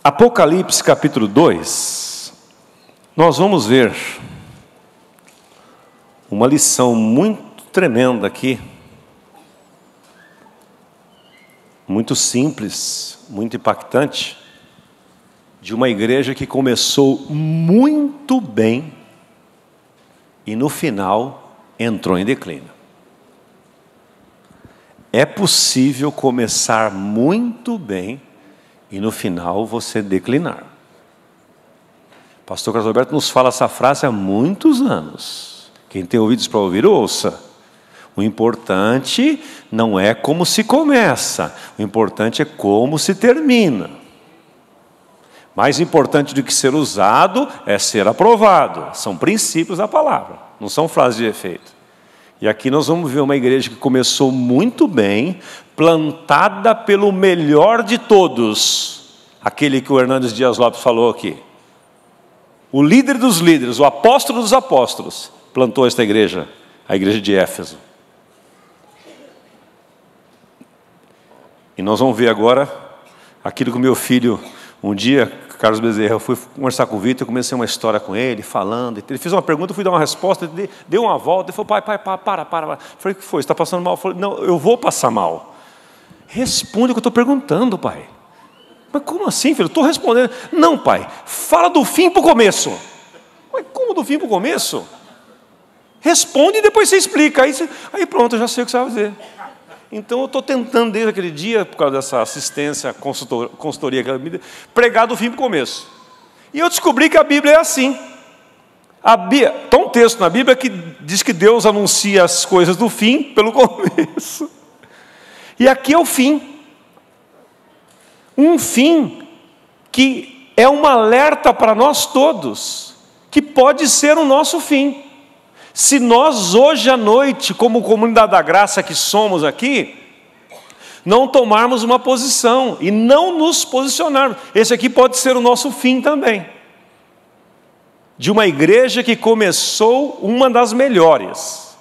Apocalipse capítulo 2, nós vamos ver uma lição muito tremenda aqui, muito simples, muito impactante, de uma igreja que começou muito bem e no final entrou em declínio. É possível começar muito bem e no final você declinar. O pastor Carlos Alberto nos fala essa frase há muitos anos. Quem tem ouvidos para ouvir, ouça. O importante não é como se começa, o importante é como se termina. Mais importante do que ser usado é ser aprovado. São princípios da palavra, não são frases de efeito. E aqui nós vamos ver uma igreja que começou muito bem, plantada pelo melhor de todos, aquele que o Hernandes Dias Lopes falou aqui. O líder dos líderes, o apóstolo dos apóstolos, plantou esta igreja, a igreja de Éfeso. E nós vamos ver agora aquilo que o meu filho, um dia, Carlos Bezerra, eu fui conversar com o Vitor, eu comecei uma história com ele, falando, ele fez uma pergunta, eu fui dar uma resposta, ele deu uma volta, ele falou, pai, para. Eu falei, o que foi? Você está passando mal? Eu falei, não, eu vou passar mal. Responde o que eu estou perguntando, pai. Mas como assim, filho? Eu estou respondendo. Não, pai, fala do fim para o começo. Mas como do fim para o começo? Responde e depois você explica. Aí pronto, eu já sei o que você vai fazer. Então eu estou tentando desde aquele dia, por causa dessa assistência, consultoria que ela me deu, pregar do fim para o começo. E eu descobri que a Bíblia é assim. Tem um texto na Bíblia que diz que Deus anuncia as coisas do fim pelo começo. E aqui é o fim. Um fim que é um alerta para nós todos, que pode ser o nosso fim. Se nós hoje à noite, como comunidade da graça que somos aqui, não tomarmos uma posição e não nos posicionarmos, esse aqui pode ser o nosso fim também. De uma igreja que começou uma das melhores,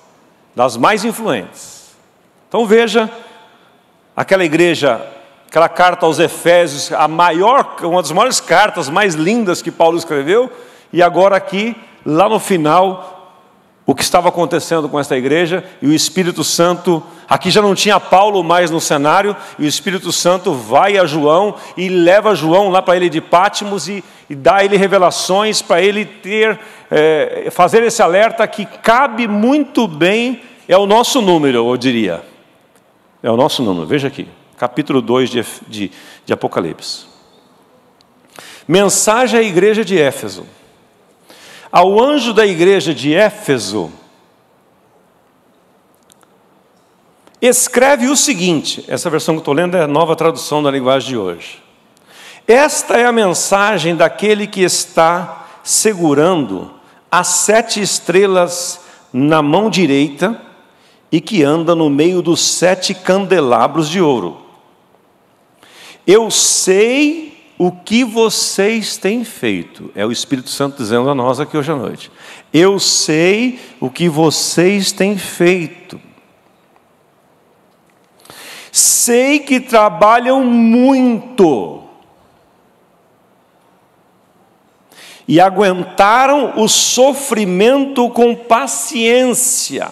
das mais influentes. Então veja, aquela igreja, aquela carta aos Efésios, uma das maiores cartas, mais lindas que Paulo escreveu, e agora aqui, lá no final, o que estava acontecendo com esta igreja, e o Espírito Santo, aqui já não tinha Paulo mais no cenário, e o Espírito Santo vai a João, e leva João lá para ele de Pátimos, e dá a ele revelações, para ele fazer esse alerta que cabe muito bem, é o nosso número, eu diria. É o nosso número, veja aqui, capítulo 2 de Apocalipse. Mensagem à igreja de Éfeso. Ao anjo da igreja de Éfeso, escreve o seguinte, essa versão que eu estou lendo é a nova tradução da linguagem de hoje. Esta é a mensagem daquele que está segurando as 7 estrelas na mão direita e que anda no meio dos 7 candelabros de ouro. Eu sei o que vocês têm feito. É o Espírito Santo dizendo a nós aqui hoje à noite. Eu sei o que vocês têm feito. Sei que trabalham muito. E aguentaram o sofrimento com paciência.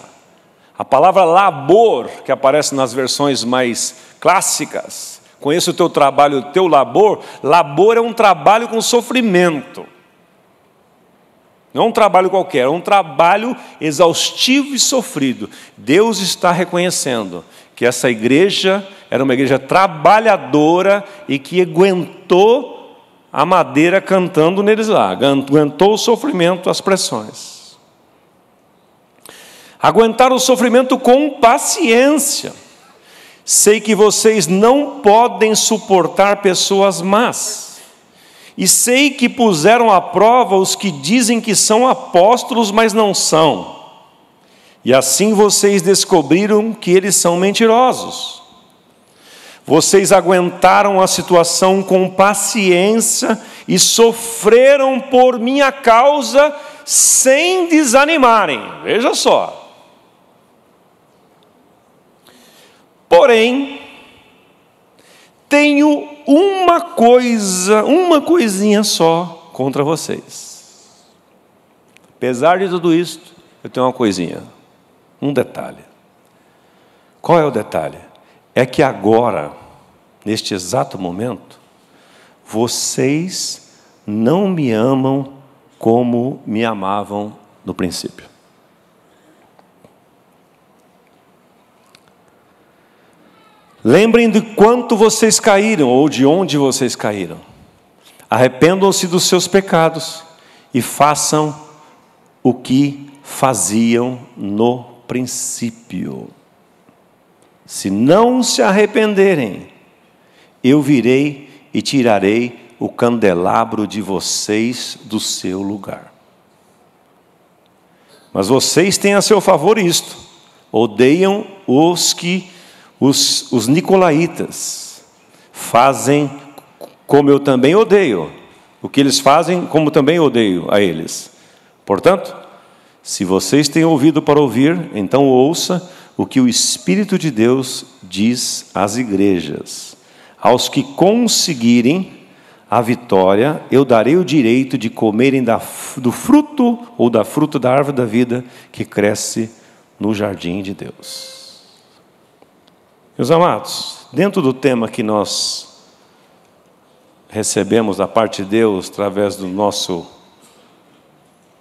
A palavra labor, que aparece nas versões mais clássicas, conheço o teu trabalho, o teu labor. Labor é um trabalho com sofrimento. Não é um trabalho qualquer, é um trabalho exaustivo e sofrido. Deus está reconhecendo que essa igreja era uma igreja trabalhadora e que aguentou a madeira cantando neles lá. Aguentou o sofrimento, as pressões. Aguentaram o sofrimento com paciência. Sei que vocês não podem suportar pessoas más. E sei que puseram à prova os que dizem que são apóstolos, mas não são. E assim vocês descobriram que eles são mentirosos. Vocês aguentaram a situação com paciência e sofreram por minha causa sem desanimarem. Veja só. Porém, tenho uma coisinha só contra vocês. Apesar de tudo isso, eu tenho uma coisinha, um detalhe. Qual é o detalhe? É que agora, neste exato momento, vocês não me amam como me amavam no princípio. Lembrem de quanto vocês caíram, ou de onde vocês caíram. Arrependam-se dos seus pecados e façam o que faziam no princípio. Se não se arrependerem, eu virei e tirarei o candelabro de vocês do seu lugar. Mas vocês têm a seu favor isto: odeiam os nicolaítas. Fazem como eu também odeio. O que eles fazem, como também odeio a eles. Portanto, se vocês têm ouvido para ouvir, então ouça o que o Espírito de Deus diz às igrejas. Aos que conseguirem a vitória, eu darei o direito de comerem do fruto ou da fruta da árvore da vida que cresce no jardim de Deus. Meus amados, dentro do tema que nós recebemos da parte de Deus, através do nosso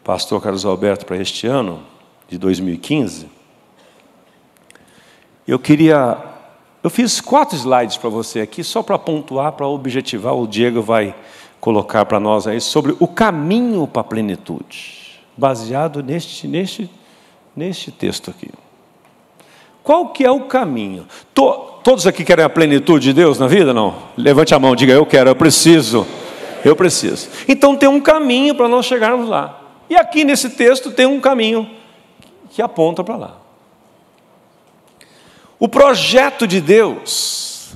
pastor Carlos Alberto para este ano, de 2015, eu fiz 4 slides para você aqui, só para pontuar, para objetivar. O Diego vai colocar para nós aí sobre o caminho para a plenitude, baseado neste texto aqui. Qual que é o caminho? Todos aqui querem a plenitude de Deus na vida, não? Levante a mão, diga: eu quero, eu preciso. Então tem um caminho para nós chegarmos lá. E aqui nesse texto tem um caminho que aponta para lá. O projeto de Deus,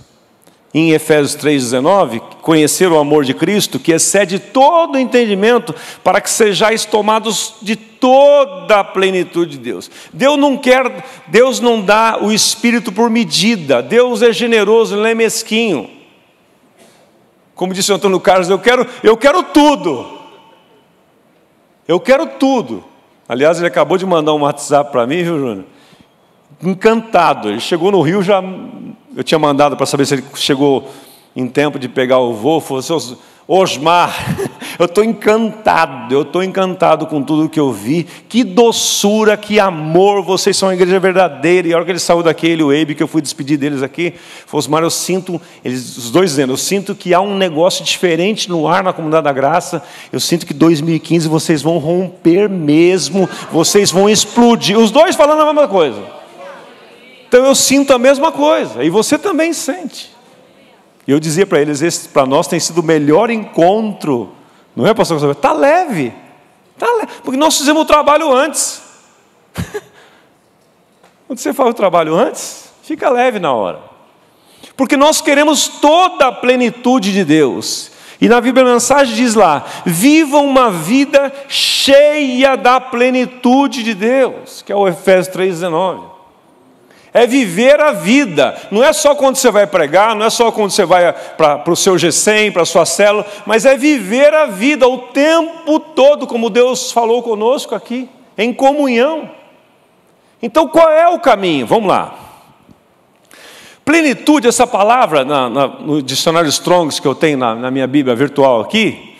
em Efésios 3,19, conhecer o amor de Cristo, que excede todo entendimento, para que sejais tomados de toda a plenitude de Deus. Deus não dá o Espírito por medida. Deus é generoso, Ele não é mesquinho. Como disse o Antônio Carlos, eu quero tudo. Eu quero tudo. Aliás, ele acabou de mandar um WhatsApp para mim, viu, Júnior? Encantado. Ele chegou no Rio, eu tinha mandado para saber se ele chegou em tempo de pegar o voo. Falou assim: Osmar, eu estou encantado com tudo que eu vi. Que doçura, que amor, vocês são uma igreja verdadeira. E a hora que ele saiu daqui, ele e o Eibe, que eu fui despedir deles aqui, falou: Osmar, eu sinto, os dois dizendo, eu sinto que há um negócio diferente no ar na Comunidade da Graça. Eu sinto que 2015 vocês vão romper mesmo, vocês vão explodir. Os dois falando a mesma coisa. Então eu sinto a mesma coisa, e você também sente. E eu dizia para eles: esse para nós tem sido o melhor encontro, não é, pastor? Está leve, porque nós fizemos o trabalho antes. Quando você faz o trabalho antes, fica leve na hora, porque nós queremos toda a plenitude de Deus. E na Bíblia a mensagem diz lá: vivam uma vida cheia da plenitude de Deus, que é o Efésios 3,19. É viver a vida. Não é só quando você vai pregar, não é só quando você vai para o seu G100, para a sua célula, mas é viver a vida o tempo todo, como Deus falou conosco aqui, em comunhão. Então qual é o caminho? Vamos lá. Plenitude, essa palavra no dicionário Strong's que eu tenho na minha Bíblia virtual aqui,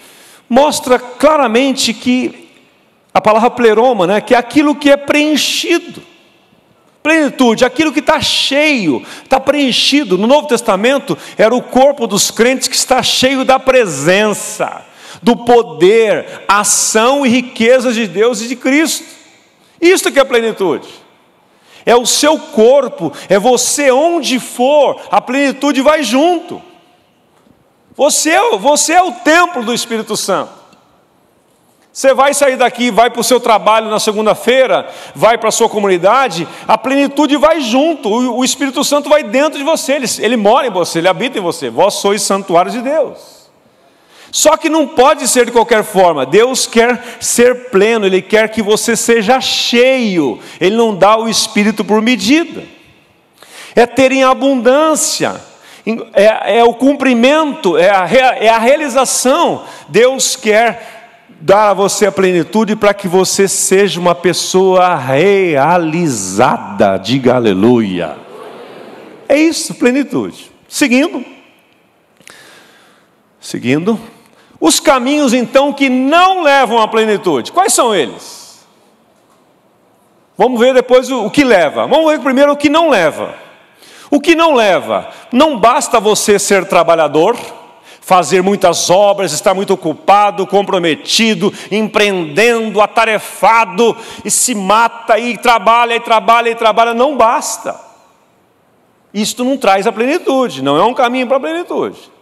mostra claramente que a palavra pleroma, né, que é aquilo que é preenchido. Plenitude, aquilo que está cheio, está preenchido. No Novo Testamento era o corpo dos crentes que está cheio da presença, do poder, ação e riquezas de Deus e de Cristo. Isso que é plenitude. É o seu corpo, é você onde for, a plenitude vai junto. Você é o templo do Espírito Santo. Você vai sair daqui, vai para o seu trabalho na segunda-feira, vai para a sua comunidade, a plenitude vai junto, o Espírito Santo vai dentro de você, ele mora em você, ele habita em você. Vós sois santuários de Deus. Só que não pode ser de qualquer forma. Deus quer ser pleno, Ele quer que você seja cheio. Ele não dá o Espírito por medida. É ter em abundância. é o cumprimento, é a realização. Deus quer dar a você a plenitude para que você seja uma pessoa realizada. Diga aleluia. É isso, plenitude. Seguindo. Os caminhos, então, que não levam à plenitude. Quais são eles? Vamos ver depois o que leva. Vamos ver primeiro o que não leva. O que não leva. Não basta você ser trabalhador, fazer muitas obras, estar muito ocupado, comprometido, empreendendo, atarefado, e se mata, e trabalha. Não basta. Isto não traz a plenitude, não é um caminho para a plenitude.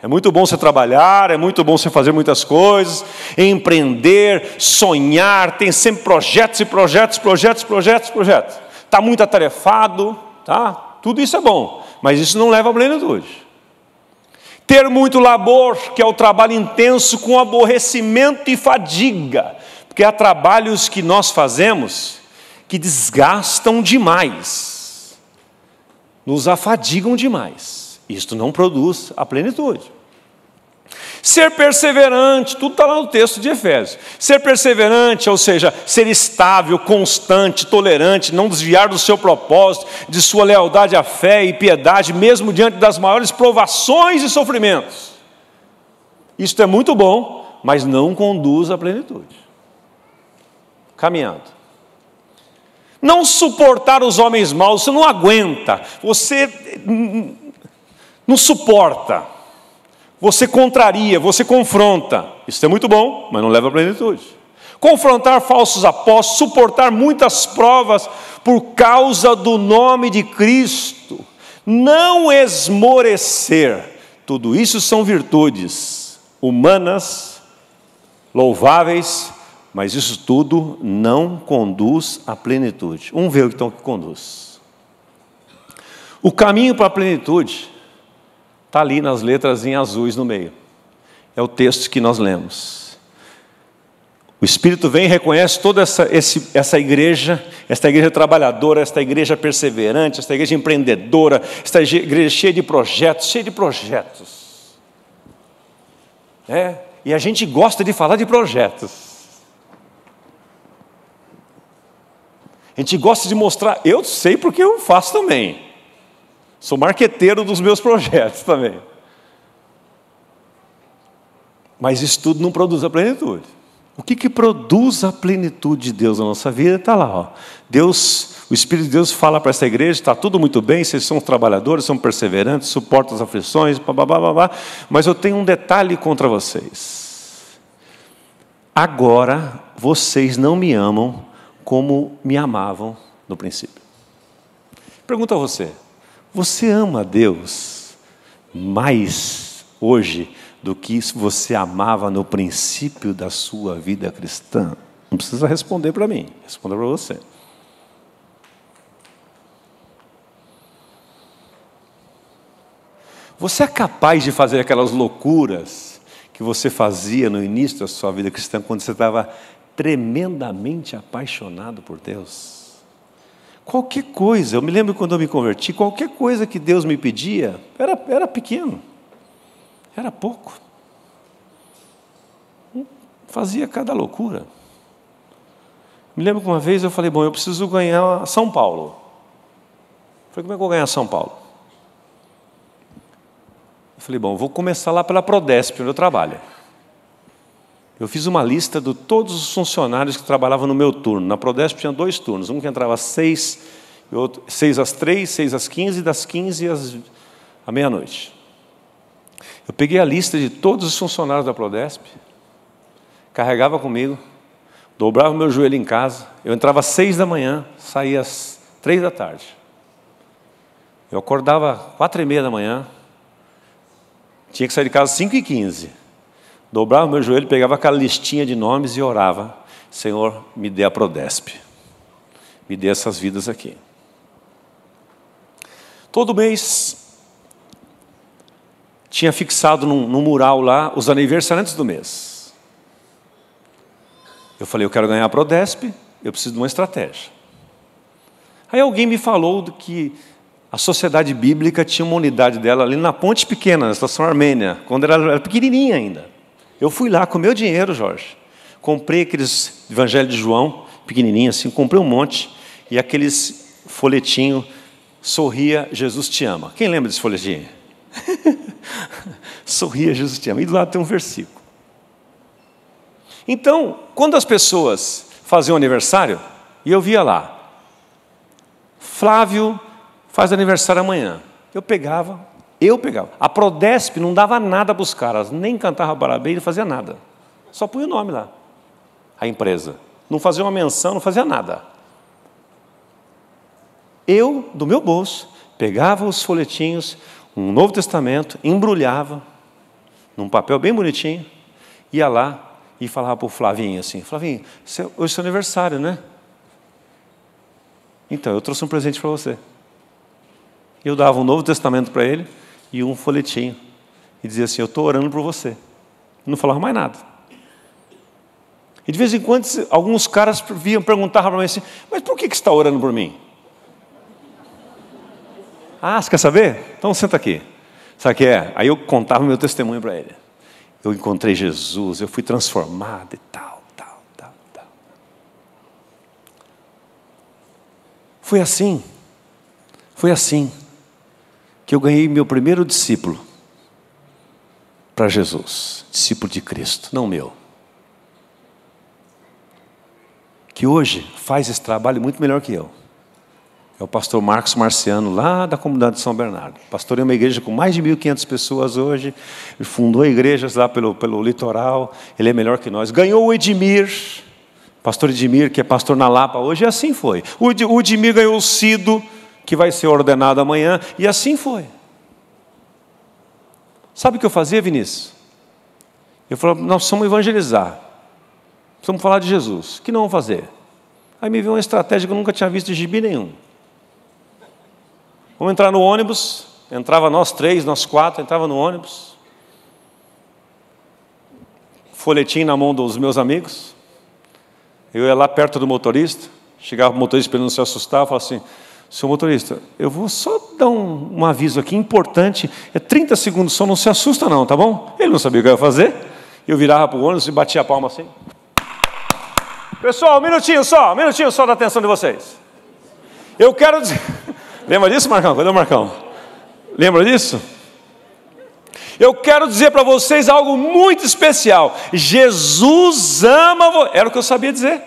É muito bom você trabalhar, é muito bom você fazer muitas coisas, empreender, sonhar, tem sempre projetos. Está muito atarefado, tá? Tudo isso é bom, mas isso não leva à plenitude. Ter muito labor, que é o trabalho intenso com aborrecimento e fadiga, porque há trabalhos que nós fazemos que desgastam demais, nos afadigam demais. Isto não produz a plenitude. Ser perseverante, tudo está lá no texto de Efésios. Ser perseverante, ou seja, ser estável, constante, tolerante, não desviar do seu propósito, de sua lealdade à fé e piedade, mesmo diante das maiores provações e sofrimentos. Isto é muito bom, mas não conduz à plenitude. Caminhando. Não suportar os homens maus, você não aguenta, você não suporta, você contraria, você confronta. Isso é muito bom, mas não leva à plenitude. Confrontar falsos apóstolos, suportar muitas provas por causa do nome de Cristo, não esmorecer. Tudo isso são virtudes humanas, louváveis, mas isso tudo não conduz à plenitude. Vamos ver então o que conduz. O caminho para a plenitude está ali nas letras em azuis no meio. É o texto que nós lemos. O Espírito vem e reconhece toda essa igreja, esta igreja trabalhadora, esta igreja perseverante, esta igreja empreendedora, esta igreja cheia de projetos. E a gente gosta de falar de projetos. A gente gosta de mostrar, eu sei porque eu faço também. Sou marqueteiro dos meus projetos também. Mas isso tudo não produz a plenitude. O que produz a plenitude de Deus na nossa vida está lá. Ó. Deus, o Espírito de Deus fala para essa igreja, está tudo muito bem, vocês são trabalhadores, são perseverantes, suportam as aflições, mas eu tenho um detalhe contra vocês. Agora vocês não me amam como me amavam no princípio. Pergunto a você. Você ama a Deus mais hoje do que você amava no princípio da sua vida cristã? Não precisa responder para mim, responda para você. Você é capaz de fazer aquelas loucuras que você fazia no início da sua vida cristã, quando você estava tremendamente apaixonado por Deus? Qualquer coisa, eu me lembro quando eu me converti, qualquer coisa que Deus me pedia, era pequeno, era pouco. Fazia cada loucura. Me lembro que uma vez eu falei, eu preciso ganhar São Paulo. Falei, como é que eu vou ganhar São Paulo? Eu falei, vou começar lá pela Prodesp, onde eu trabalho. Eu fiz uma lista de todos os funcionários que trabalhavam no meu turno. Na Prodesp tinha 2 turnos, um que entrava às 6, e outro 6 às 3, 6 às 15, das 15 à meia-noite. Eu peguei a lista de todos os funcionários da Prodesp, carregava comigo, dobrava o meu joelho em casa, eu entrava às 6 da manhã, saía às 3 da tarde. Eu acordava 4h30 da manhã, tinha que sair de casa às 5h15. Dobrava o meu joelho, pegava aquela listinha de nomes e orava. Senhor, me dê a Prodesp. Me dê essas vidas aqui. Todo mês, tinha fixado num mural lá os aniversariantes do mês. Eu falei, eu quero ganhar a Prodesp, eu preciso de uma estratégia. Aí alguém me falou que A Sociedade Bíblica tinha uma unidade dela ali na Ponte Pequena, na Estação Armênia, quando ela era pequenininha ainda. Eu fui lá com meu dinheiro, Jorge. Comprei aqueles Evangelho de João, pequenininho assim, comprei um monte, e aqueles folhetinho, sorria, Jesus te ama. Quem lembra desse folhetinho? Sorria, Jesus te ama. E do lado tem um versículo. Então, quando as pessoas faziam aniversário, e eu via lá, Flávio faz aniversário amanhã. Eu pegava. A Prodesp não dava nada para os caras, nem cantava parabéns, não fazia nada. Só punha o nome lá. A empresa. Não fazia uma menção, não fazia nada. Eu, do meu bolso, pegava os folhetinhos, um Novo Testamento, embrulhava, num papel bem bonitinho, ia lá e falava para o Flavinho assim, Flavinho, hoje é seu aniversário, né? Então, eu trouxe um presente para você. Eu dava um Novo Testamento para ele e um folhetinho. E dizia assim, eu estou orando por você. Não falava mais nada. E de vez em quando, alguns caras perguntavam para mim assim, mas por que você está orando por mim? Ah, você quer saber? Então senta aqui. Sabe o que é? Aí eu contava meu testemunho para ele. Eu encontrei Jesus, eu fui transformado e tal. Foi assim que eu ganhei meu primeiro discípulo para Jesus, discípulo de Cristo, não meu. Que hoje faz esse trabalho muito melhor que eu. É o pastor Marcos Marciano, lá da comunidade de São Bernardo. Pastoreia uma igreja com mais de 1.500 pessoas hoje. Ele fundou igrejas lá pelo litoral. Ele é melhor que nós. Ganhou o Edmir, pastor Edmir, que é pastor na Lapa hoje, e assim foi. O Edmir ganhou o Cido, que vai ser ordenado amanhã, e assim foi. Sabe o que eu fazia, Vinícius? Eu falava, nós precisamos evangelizar. Precisamos falar de Jesus. O que não vamos fazer? Aí me veio uma estratégia que eu nunca tinha visto em gibi nenhum. Vamos entrar no ônibus. Entrava nós 3, nós 4, entrava no ônibus. Folhetim na mão dos meus amigos. Eu ia lá perto do motorista. Chegava o motorista para ele não se assustar. Eu falava assim, seu motorista, eu vou só dar um aviso aqui importante. É 30 segundos só, não se assusta não, tá bom? Ele não sabia o que eu ia fazer. Eu virava para o ônibus e batia a palma assim. Pessoal, um minutinho só da atenção de vocês. Eu quero dizer... Lembra disso, Marcão? Cadê o Marcão? Lembra disso? Eu quero dizer para vocês algo muito especial. Jesus ama... Era o que eu sabia dizer.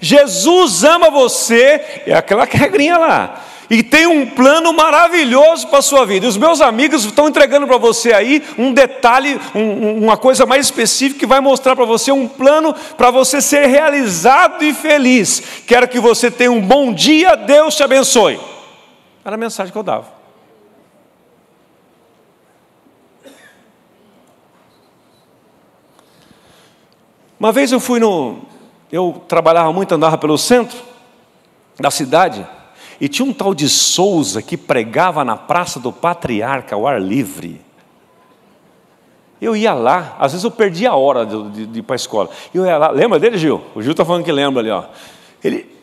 Jesus ama você, é aquela regrinha lá. E tem um plano maravilhoso para a sua vida. E os meus amigos estão entregando para você aí um detalhe, uma coisa mais específica que vai mostrar para você um plano para você ser realizado e feliz. Quero que você tenha um bom dia, Deus te abençoe. Era a mensagem que eu dava. Uma vez eu trabalhava muito, andava pelo centro da cidade, e tinha um tal de Souza que pregava na Praça do Patriarca, ao ar livre. Eu ia lá, às vezes eu perdia a hora de ir para a escola. Eu ia lá, lembra dele, Gil? O Gil está falando que lembra ali, ó.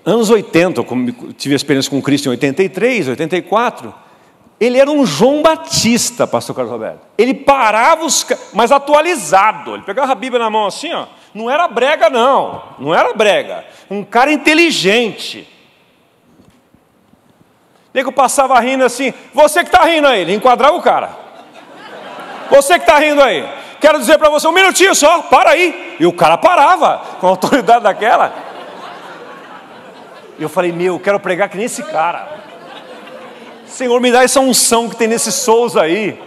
Anos 80, eu tive experiência com Cristo em 83, 84. Ele era um João Batista, pastor Carlos Roberto. Ele parava mas atualizado. Ele pegava a Bíblia na mão assim, ó. Não era brega, não. Não era brega. Um cara inteligente. O nego passava rindo assim. Você que está rindo aí. Ele enquadrava o cara. Você que está rindo aí. Quero dizer para você, um minutinho só. Para aí. E o cara parava. Com a autoridade daquela. E eu falei, eu quero pregar que nem esse cara. Senhor, me dá essa unção que tem nesse Souza aí.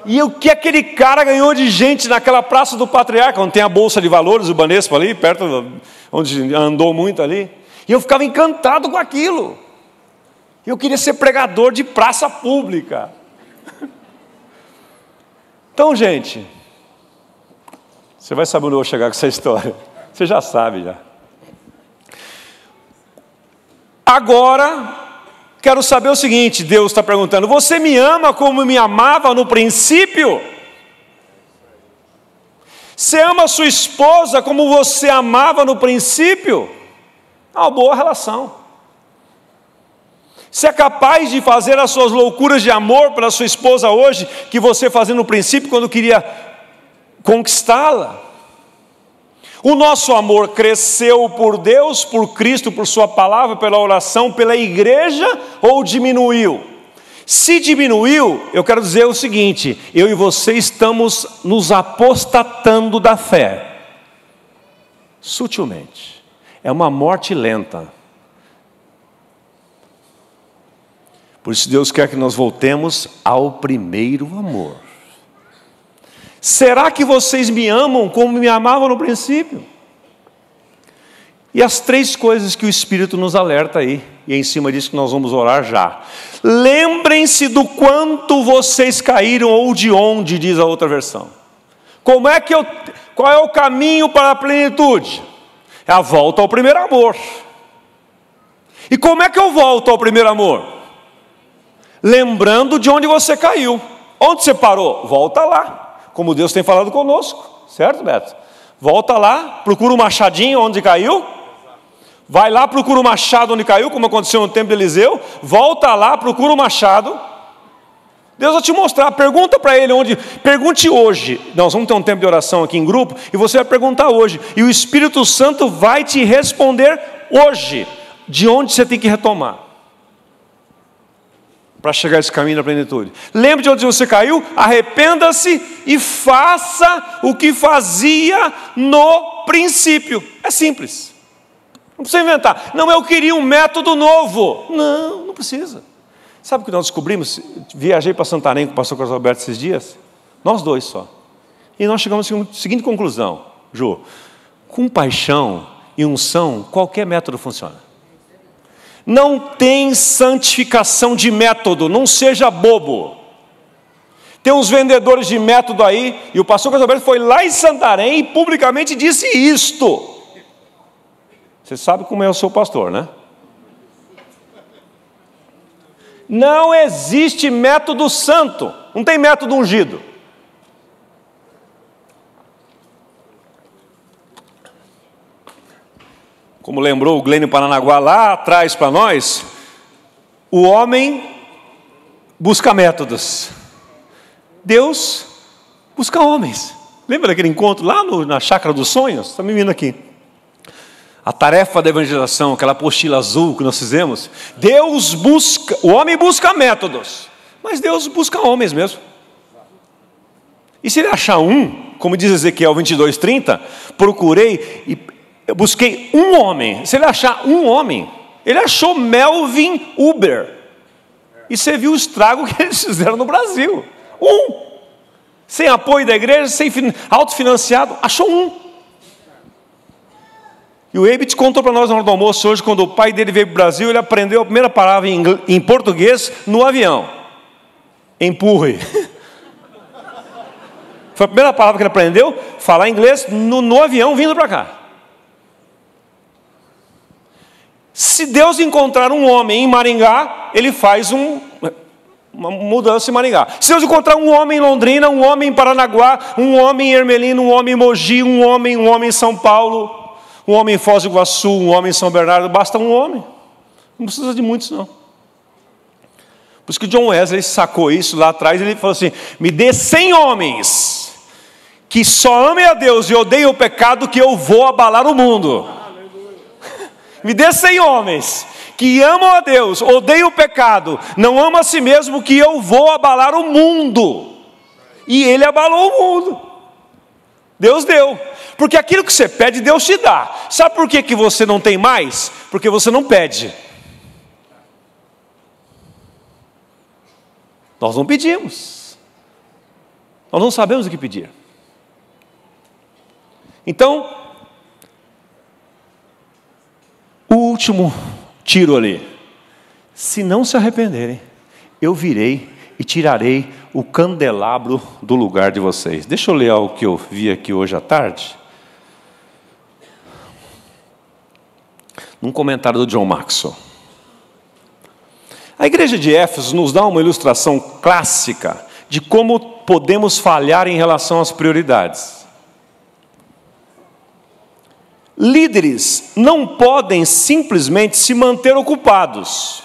E o que aquele cara ganhou de gente naquela Praça do Patriarca, onde tem a Bolsa de Valores, o Banespa ali, perto onde andou muito ali. E eu ficava encantado com aquilo. Eu queria ser pregador de praça pública. Então, gente, você vai saber onde eu vou chegar com essa história. Você já sabe, já. Agora, quero saber o seguinte, Deus está perguntando, você me ama como me amava no princípio? Você ama sua esposa como você amava no princípio? É uma boa relação. Você é capaz de fazer as suas loucuras de amor pela sua esposa hoje, que você fazia no princípio quando queria conquistá-la? O nosso amor cresceu por Deus, por Cristo, por sua palavra, pela oração, pela igreja, ou diminuiu? Se diminuiu, eu quero dizer o seguinte: eu e você estamos nos apostatando da fé, sutilmente. É uma morte lenta. Por isso Deus quer que nós voltemos ao primeiro amor. Será que vocês me amam como me amavam no princípio? E as 3 coisas que o Espírito nos alerta aí, e é em cima disso que nós vamos orar já. Lembrem-se do quanto vocês caíram, ou de onde, diz a outra versão. Qual é o caminho para a plenitude? É a volta ao primeiro amor. E como é que eu volto ao primeiro amor? Lembrando de onde você caiu. Onde você parou? Volta lá. Como Deus tem falado conosco, certo, Beto? Volta lá, procura o machadinho onde caiu. Vai lá, procura o machado onde caiu, como aconteceu no tempo de Eliseu. Volta lá, procura o machado. Deus vai te mostrar. Pergunta para ele onde. Pergunte hoje. Nós vamos ter um tempo de oração aqui em grupo, e você vai perguntar hoje. E o Espírito Santo vai te responder hoje, de onde você tem que retomar para chegar a esse caminho da plenitude. Lembre de onde você caiu, arrependa-se e faça o que fazia no princípio. É simples. Não precisa inventar. Não, eu queria um método novo. Não precisa. Sabe o que nós descobrimos? Viajei para Santarém com o pastor Carlos Alberto esses dias. Nós 2 só. E nós chegamos à seguinte conclusão, Jô: com paixão e unção, qualquer método funciona. Não tem santificação de método, não seja bobo. Tem uns vendedores de método aí, e o pastor Carlos Alberto foi lá em Santarém e publicamente disse isto. Você sabe como é o seu pastor, né? Não existe método santo, não tem método ungido. Como lembrou o Glênio Paranaguá lá atrás para nós, o homem busca métodos, Deus busca homens. Lembra daquele encontro lá na Chácara dos Sonhos? Está me vindo aqui. A tarefa da evangelização, aquela apostila azul que nós fizemos. Deus busca, o homem busca métodos, mas Deus busca homens mesmo. E se ele achar um, como diz Ezequiel 22:30, procurei e eu busquei um homem. Se ele achar um homem, ele achou Melvin Uber. E você viu o estrago que eles fizeram no Brasil. Sem apoio da igreja, sem autofinanciado, achou um. E o Ebit contou para nós na hora do almoço hoje, quando o pai dele veio para o Brasil, ele aprendeu a primeira palavra em português no avião: empurre. Foi a primeira palavra que ele aprendeu, falar inglês no avião vindo para cá. Se Deus encontrar um homem em Maringá, ele faz uma mudança em Maringá. Se Deus encontrar um homem em Londrina, um homem em Paranaguá, um homem em Ermelino, um homem em Mogi, um homem em São Paulo, um homem em Foz do Iguaçu, um homem em São Bernardo, basta um homem. Não precisa de muitos, não. Por isso que John Wesley sacou isso lá atrás, ele falou assim: me dê 100 homens que só amem a Deus e odeiem o pecado, que eu vou abalar o mundo. Me dê 100 homens que amam a Deus, odeiam o pecado, não amam a si mesmo, que eu vou abalar o mundo. E ele abalou o mundo. Deus deu. Porque aquilo que você pede, Deus te dá. Sabe por que você não tem mais? Porque você não pede. Nós não pedimos. Nós não sabemos o que pedir. Então, o último tiro ali: se não se arrependerem, eu virei e tirarei o candelabro do lugar de vocês. Deixa eu ler o que eu vi aqui hoje à tarde. Num comentário do John Maxwell. A igreja de Éfeso nos dá uma ilustração clássica de como podemos falhar em relação às prioridades. Líderes não podem simplesmente se manter ocupados.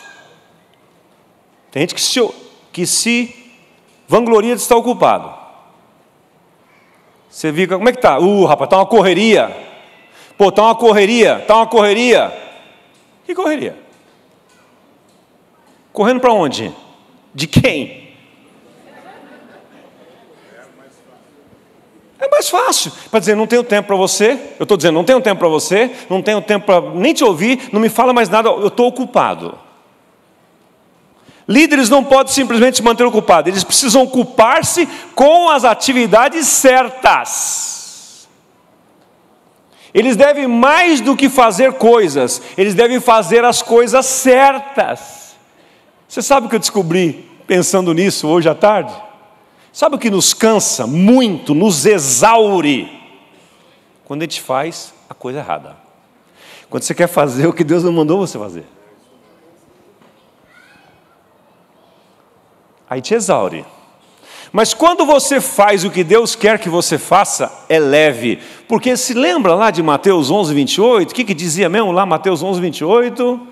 Tem gente que se vangloria de estar ocupado. Você fica, como é que está? Rapaz, está uma correria. Pô, está uma correria. Que correria? Correndo para onde? De quem? É mais fácil. Para dizer, não tenho tempo para você. Eu estou dizendo, não tenho tempo para você. Não tenho tempo para nem te ouvir. Não me fala mais nada. Eu estou ocupado. Líderes não podem simplesmente se manter ocupados. Eles precisam ocupar-se com as atividades certas. Eles devem mais do que fazer coisas. Eles devem fazer as coisas certas. Você sabe o que eu descobri pensando nisso hoje à tarde? Sabe o que nos cansa muito, nos exaure? Quando a gente faz a coisa errada. Quando você quer fazer o que Deus não mandou você fazer. Aí te exaure. Mas quando você faz o que Deus quer que você faça, é leve. Porque se lembra lá de Mateus 11, 28? O que dizia mesmo lá Mateus 11, 28?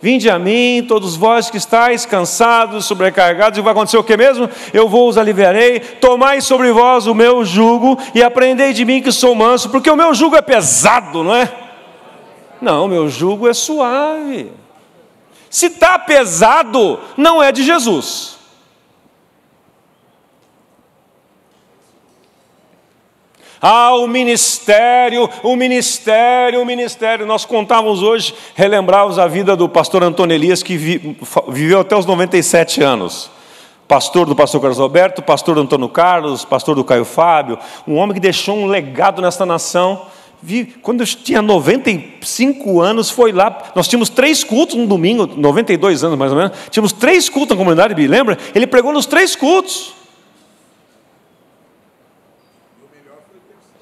Vinde a mim, todos vós que estáis cansados, sobrecarregados, e vai acontecer o que mesmo? Eu vos aliviarei, tomai sobre vós o meu jugo, e aprendei de mim que sou manso, porque o meu jugo é pesado, não é? Não, o meu jugo é suave. Se está pesado, não é de Jesus. O ministério. Nós contávamos hoje, relembrávamos a vida do pastor Antônio Elias, que viveu até os 97 anos. Pastor do pastor Carlos Alberto, pastor do Antônio Carlos, pastor do Caio Fábio. Um homem que deixou um legado nesta nação. Quando eu tinha 95 anos, foi lá. Nós tínhamos 3 cultos no domingo, 92 anos mais ou menos. Tínhamos 3 cultos na comunidade, me lembra? Ele pregou nos 3 cultos.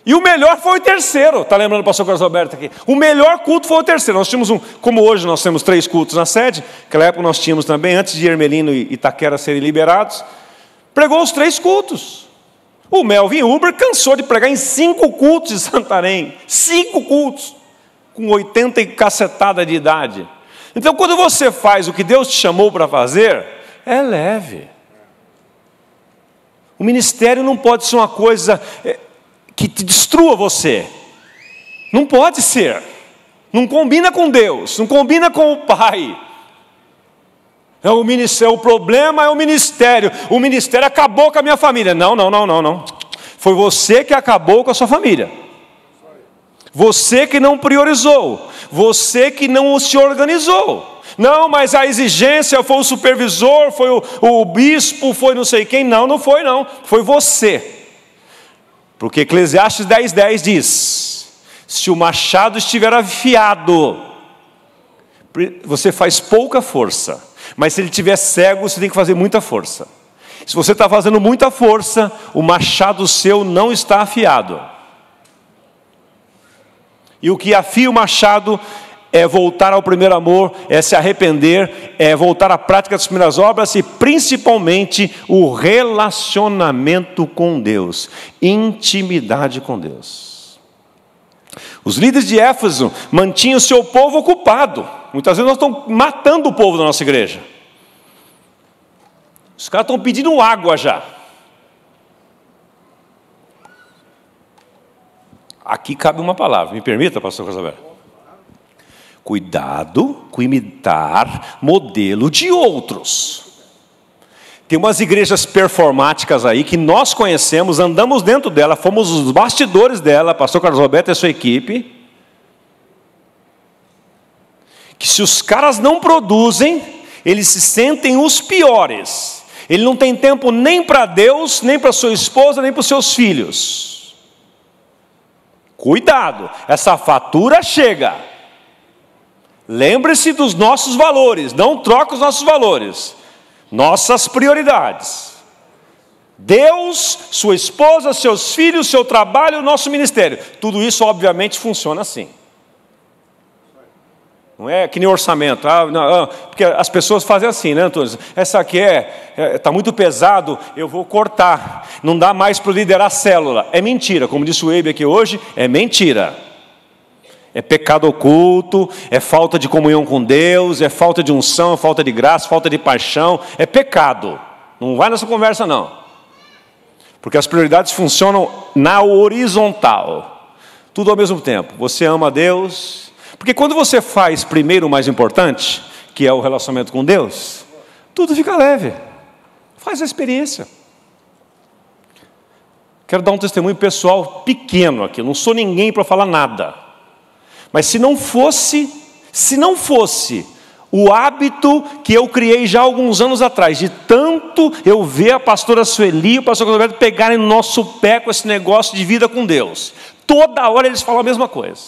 E o melhor foi o terceiro. Está lembrando o pastor Carlos Alberto aqui? O melhor culto foi o terceiro. Nós tínhamos como hoje nós temos 3 cultos na sede, naquela época nós tínhamos também, antes de Ermelino e Itaquera serem liberados, pregou os 3 cultos. O Melvin Huber cansou de pregar em 5 cultos de Santarém. 5 cultos, com 80 e cacetada de idade. Então, quando você faz o que Deus te chamou para fazer, é leve. O ministério não pode ser uma coisa que te destrua você. Não pode ser. Não combina com Deus, não combina com o Pai. O problema é o ministério. O ministério acabou com a minha família. Não. Foi você que acabou com a sua família. Você que não priorizou. Você que não se organizou. Não, mas a exigência foi o supervisor, foi o bispo, foi não sei quem. Não foi não. Foi você. Porque Eclesiastes 10:10 diz: se o machado estiver afiado, você faz pouca força. Mas se ele estiver cego, você tem que fazer muita força. Se você está fazendo muita força, o machado seu não está afiado. E o que afia o machado é voltar ao primeiro amor, é se arrepender, é voltar à prática das primeiras obras e principalmente o relacionamento com Deus, intimidade com Deus. Os líderes de Éfeso mantinham o seu povo ocupado. Muitas vezes nós estamos matando o povo da nossa igreja. Os caras estão pedindo água já. Aqui cabe uma palavra, me permita, pastor Casavel? Cuidado com imitar modelo de outros. Tem umas igrejas performáticas aí que nós conhecemos, andamos dentro dela, fomos os bastidores dela, pastor Carlos Roberto e a sua equipe. Que se os caras não produzem, eles se sentem os piores. Ele não tem tempo nem para Deus, nem para sua esposa, nem para os seus filhos. Cuidado, essa fatura chega. Lembre-se dos nossos valores, não troque os nossos valores, nossas prioridades. Deus, sua esposa, seus filhos, seu trabalho, nosso ministério. Tudo isso obviamente funciona assim. Não é que nem orçamento, porque as pessoas fazem assim, né, Antônio? Essa aqui está muito pesado, eu vou cortar, não dá mais para liderar a célula. É mentira, como disse o Eibe aqui hoje, é mentira. É pecado oculto, é falta de comunhão com Deus, é falta de unção, é falta de graça, falta de paixão, é pecado. Não vai nessa conversa não. Porque as prioridades funcionam na horizontal. Tudo ao mesmo tempo. Você ama a Deus. Porque quando você faz primeiro o mais importante, que é o relacionamento com Deus, tudo fica leve. Faz a experiência. Quero dar um testemunho pessoal pequeno aqui. Eu não sou ninguém para falar nada. Mas se não fosse o hábito que eu criei já há alguns anos atrás, de tanto eu ver a pastora Sueli e o pastor Roberto pegarem no nosso pé com esse negócio de vida com Deus. Toda hora eles falam a mesma coisa.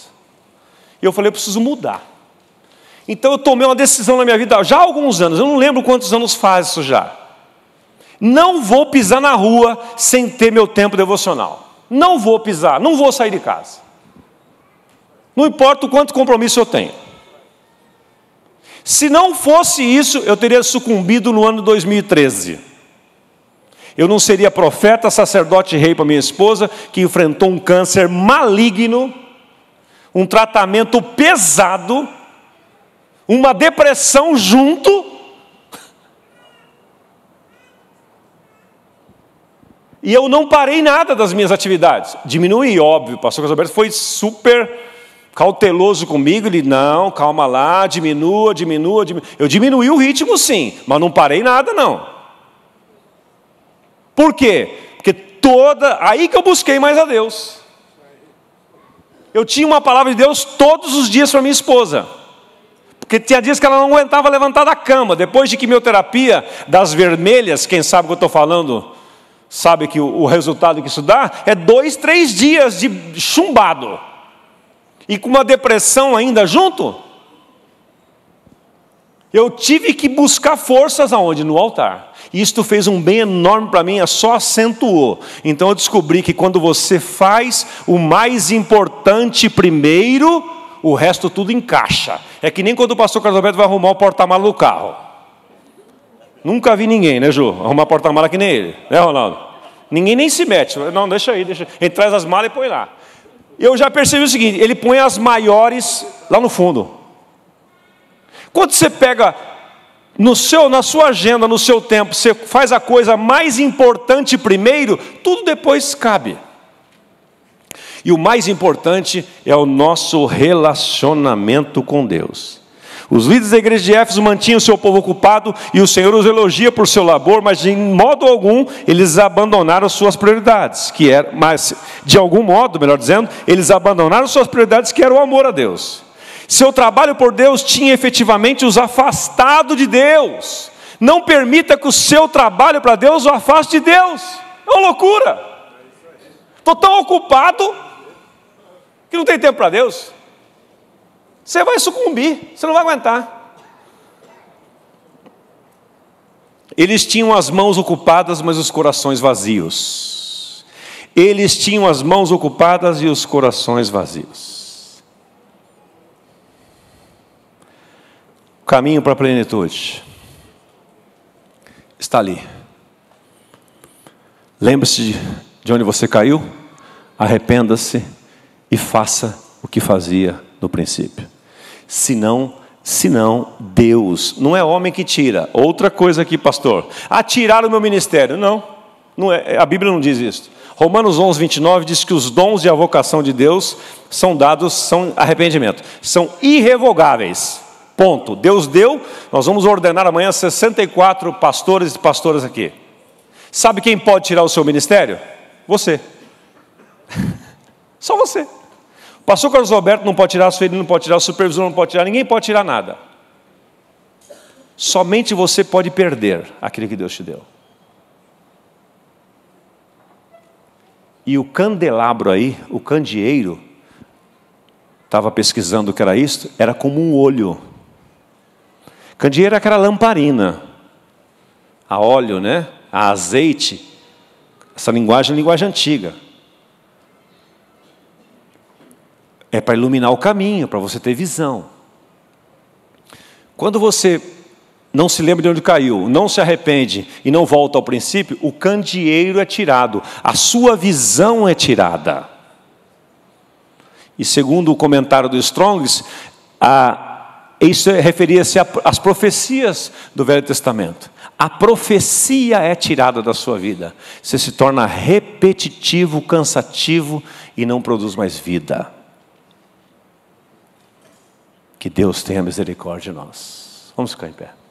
E eu falei, eu preciso mudar. Então eu tomei uma decisão na minha vida, já há alguns anos, eu não lembro quantos anos faz isso já. Não vou pisar na rua sem ter meu tempo devocional. Não vou pisar, não vou sair de casa. Não importa o quanto compromisso eu tenho. Se não fosse isso, eu teria sucumbido no ano 2013. Eu não seria profeta, sacerdote e rei para minha esposa, que enfrentou um câncer maligno, um tratamento pesado, uma depressão junto. E eu não parei nada das minhas atividades. Diminuí, óbvio. O pastor Roberto foi super cauteloso comigo. Ele, não, calma lá, diminua. Eu diminuí o ritmo sim, mas não parei nada não. Por quê? Porque aí que eu busquei mais a Deus. Eu tinha uma palavra de Deus todos os dias para minha esposa. Porque tinha dias que ela não aguentava levantar da cama. Depois de quimioterapia das vermelhas, quem sabe o que eu estou falando, sabe que o resultado que isso dá é 2, 3 dias de chumbado. E com uma depressão ainda junto. Eu tive que buscar forças aonde? No altar. E isto fez um bem enorme para mim, só acentuou. Então eu descobri que quando você faz o mais importante primeiro, o resto tudo encaixa. É que nem quando o pastor Carlos Alberto vai arrumar o porta-mala do carro. Nunca vi ninguém, né, Ju? Arrumar porta-mala que nem ele, né, Ronaldo? Ninguém nem se mete. Não, deixa aí. Ele traz as malas e põe lá. Eu já percebi o seguinte, ele põe as maiores lá no fundo. Quando você pega na sua agenda, no seu tempo, você faz a coisa mais importante primeiro, tudo depois cabe. E o mais importante é o nosso relacionamento com Deus. Os líderes da igreja de Éfeso mantinham o seu povo ocupado e o Senhor os elogia por seu labor, mas de modo algum eles abandonaram suas prioridades, mas de algum modo, melhor dizendo, eles abandonaram suas prioridades, que era o amor a Deus. Seu trabalho por Deus tinha efetivamente os afastado de Deus. Não permita que o seu trabalho para Deus o afaste de Deus. É uma loucura. Estou tão ocupado que não tem tempo para Deus. Você vai sucumbir, você não vai aguentar. Eles tinham as mãos ocupadas, mas os corações vazios. Eles tinham as mãos ocupadas e os corações vazios. O caminho para a plenitude está ali. Lembre-se de onde você caiu, arrependa-se e faça o que fazia no princípio. Senão Deus, não é homem que tira. Outra coisa aqui, pastor, tirar o meu ministério. Não é, a Bíblia não diz isso. Romanos 11, 29 diz que os dons e a vocação de Deus são arrependimento, são irrevogáveis. Ponto. Deus deu, nós vamos ordenar amanhã 64 pastores e pastoras aqui. Sabe quem pode tirar o seu ministério? Você. Só você. O pastor Carlos Roberto não pode tirar, a Sueli não pode tirar, o supervisor não pode tirar, ninguém pode tirar nada. Somente você pode perder aquilo que Deus te deu. E o candelabro aí, o candeeiro, estava pesquisando o que era isso, era como um olho. Candeeiro é aquela lamparina, a óleo, né? A azeite, essa linguagem é linguagem antiga. É para iluminar o caminho, para você ter visão. Quando você não se lembra de onde caiu, não se arrepende e não volta ao princípio, o candeeiro é tirado, a sua visão é tirada. E segundo o comentário do Strong's, isso referia-se às profecias do Velho Testamento. A profecia é tirada da sua vida. Você se torna repetitivo, cansativo e não produz mais vida. Que Deus tenha misericórdia de nós. Vamos ficar em pé.